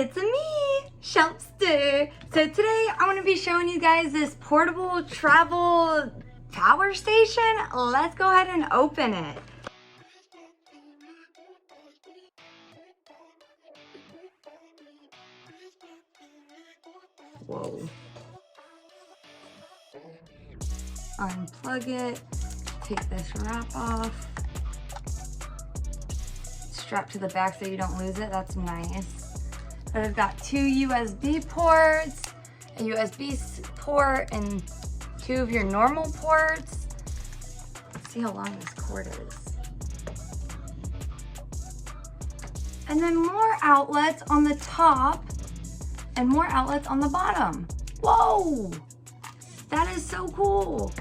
It's me, Shumpster. So today I'm going to be showing you guys this portable travel power station. Let's go ahead and open it. Whoa. Unplug it, take this wrap off. Strap to the back so you don't lose it, that's nice. But I've got two USB ports, a USB port, and two of your normal ports. Let's see how long this cord is. And then more outlets on the top and more outlets on the bottom. Whoa, that is so cool.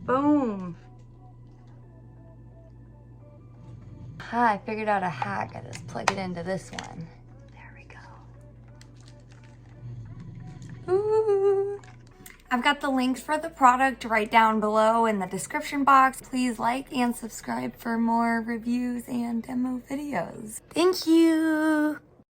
Boom. I figured out a hack. I just plug it into this one. There we go. Ooh. I've got the links for the product right down below in the description box. Please like and subscribe for more reviews and demo videos. Thank you.